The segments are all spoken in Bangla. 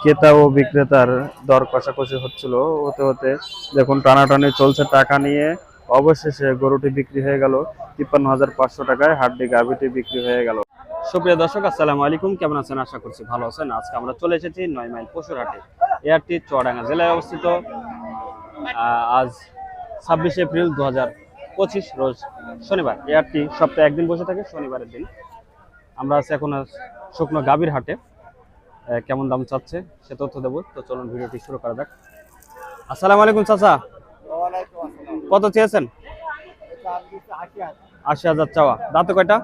ক্রেতা ও বিক্রেতার দর কষাকষি হচ্ছিল, হতে হতে দেখুন টানাটানি চলছে টাকা নিয়ে। অবশেষে গরুটি বিক্রি হয়ে গেল 53,500 টাকায়। হাড্ডি গাভীটি বিক্রি হয়ে গেল। সুপ্রিয় দর্শক, আসসালামু আলাইকুম। কেমন আছেন? আশা করছি ভালো আছেন। আজকে আমরা চলে এসেছি 9 মাইল পশুর হাটে। এই হাটটি চুয়াডাঙ্গা জেলায় অবস্থিত। আজ 26 এপ্রিল 2025 রোজ শনিবার। এই হাটটি সপ্তাহে একদিন বসে থাকে, শনিবারের দিন। আমরা আছি এখন শুকনো গাভীর হাটে। কেমন দাম চাচ্ছে সে তথ্য দেবো। তো চলুন ভিডিওটি শুরু করা যাক। আসসালামু আলাইকুম চাচা, কত চেয়েছেন? 80,000 চাওয়া। দাঁতে কয়টা?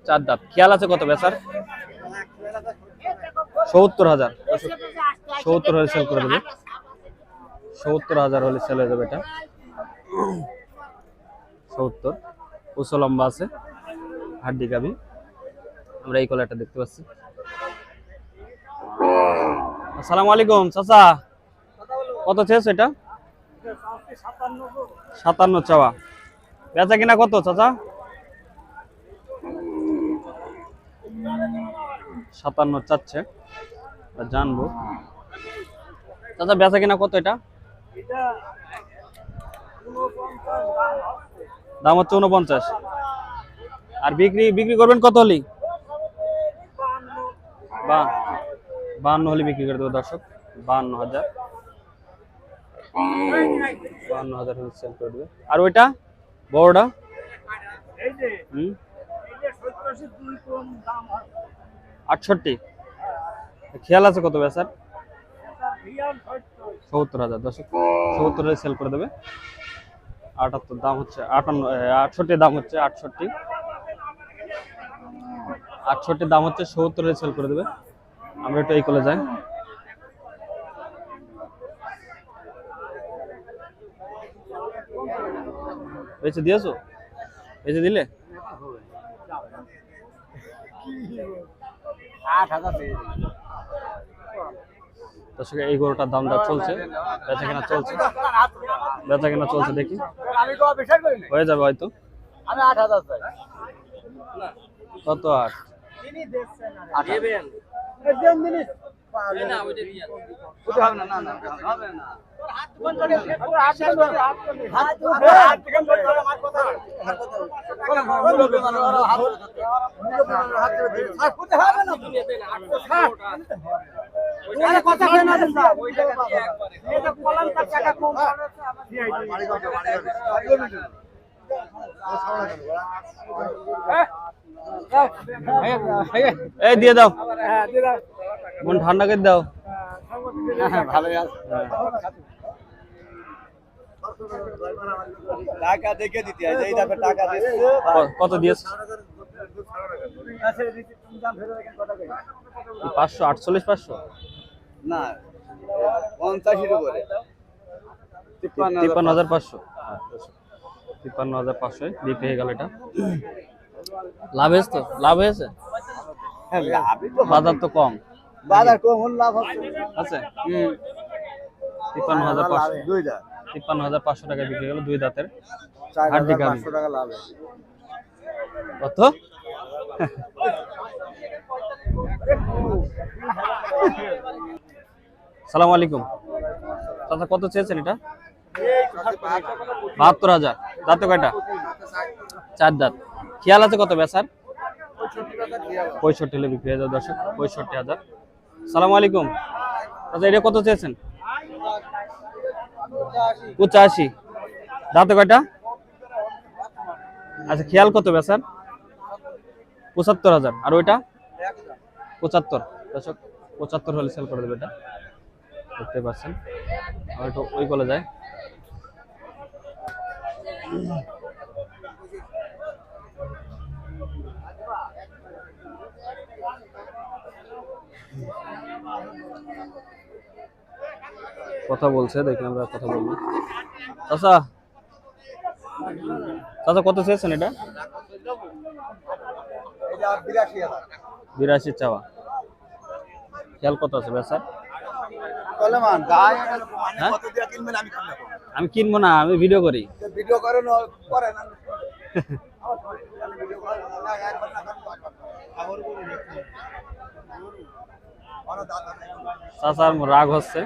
4 দাঁত। খেয়াল আছে কত বেচার? 70,000। 70 হলে সেল করে দেবে। 70,000 হলে সেল হয়ে যাবে এটা। 70 উঁচু লম্বা আছে, হাড্ডি গাভী। আমরা এই কলারটা দেখতে পাচ্ছি। আসসালামু আলাইকুম চাচা, কত চেয়েছে এটা? 57 চাওয়া। বেচা কিনা কত চাচা? 57 চাচ্ছে। জানবো চাচা বেচা কিনা কত এটা? দাম হচ্ছে 49। আর বিক্রি বিক্রি করবেন কত হলি? 52 হলে বিক্রি করে দেবো দর্শক। 52,000। 52,000 হলে সেল করে দেবে। আর ওইটা বড়টা? 68। খেয়াল আছে কত বেচার? 70,000 দর্শক। 70 হলে সেল করে দেবে। 78 দাম হচ্ছে। 68 দাম হচ্ছে। 68 দাম হচ্ছে। 70 হলে সেল করে দেবে। আমরা একটু এই কলে যাই। বেঁচে দিয়েছো? বেঁচে দিলে? 8,000। দর্শক এই গরুটার দাম দর চলছে, বেচা কেনা চলছে। বেচা কেনা চলছে, দেখি হয়ে যাবে হয়তো। কত? 8। এই দিয়ে দাও, মন ঠান্ডা করে দাও। টাকা দেখে দিতে হয়, এই দামে টাকা দিচ্ছে। কত দিয়েছে? 500। 48 500 না, 50 এর উপরে। 53,500। 53,500 বিক্রি হয়ে গেল এটা। লাভ হয়েছে তো? লাভ হয়েছে? হ্যাঁ, লাভই তো। বাজার তো কম। বাজার কম হল লাভ আছে। 53,500 দুই দাঁত। 53,500 টাকা বিক্রি গেল, 2 দাঁতের হাড্ডি গাভী। 4,500 টাকা লাভ। কত? সালামু আলাইকুম চাচা, কত চেয়েছেন এটা? 72,000। দাঁতে কয়টা? 4 দাঁত। খেয়াল আছে কত বেচার? 65 হলে বিক্রি হয়ে যাবে দর্শক। 65,000। সালামু আলাইকুম চাচা, এটা কত চেয়েছেন? 85। দাঁতে কয়টা? আচ্ছা, খেয়াল কত বেচার? 75,000। আর ওইটা? 75 দর্শক। 75 হলে সেল করে দেবে এটা, দেখতে পাচ্ছেন। আর একটু ওই কলে যায়। কথা বলছে, দেখি আমরা কথা বলবো। চাচা, চাচা কত চেয়েছেন এটা? 82 চাওয়া। খেয়াল কত আছে বেচার? আমি কিনবো না, আমি ভিডিও করি। ভিডিও করেন করেন। চাচার রাগ হচ্ছে।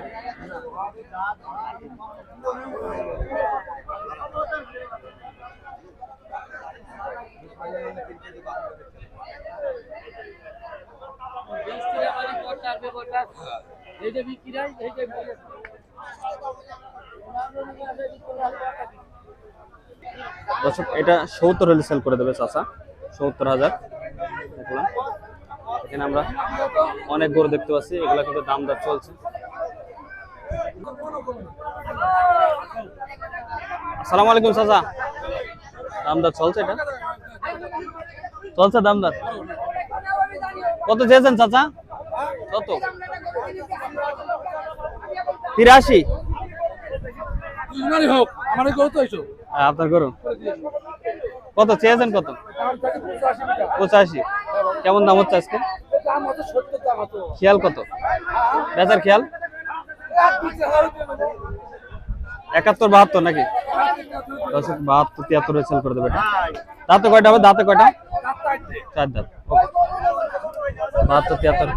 দর্শক এটা 70 হলে সেল করে দেবে চাচা, 70,000। দেখলাম এখানে আমরা অনেক গরু দেখতে পাচ্ছি, এগুলা কিন্তু দাম দর চলছে। আসসালামু আলাইকুম চাচা, দাম দর চলছে? এটা চলছে দাম দর? কত চেয়েছেন চাচা? কত? 83? হোক আমার গরু তো এসো আপনার গরু কত চেয়েছেন? কত? 85। কেমন দাম হচ্ছে আজকে? দাম হতো 70 দাম হতো খেয়াল কত? বেচার খেয়াল 71, 72 নাকি? 72, 73 সেল করে দেবে। দাঁতে কয়টা হবে? দাঁতে কয়টা? 4 দাঁত। 72, 73।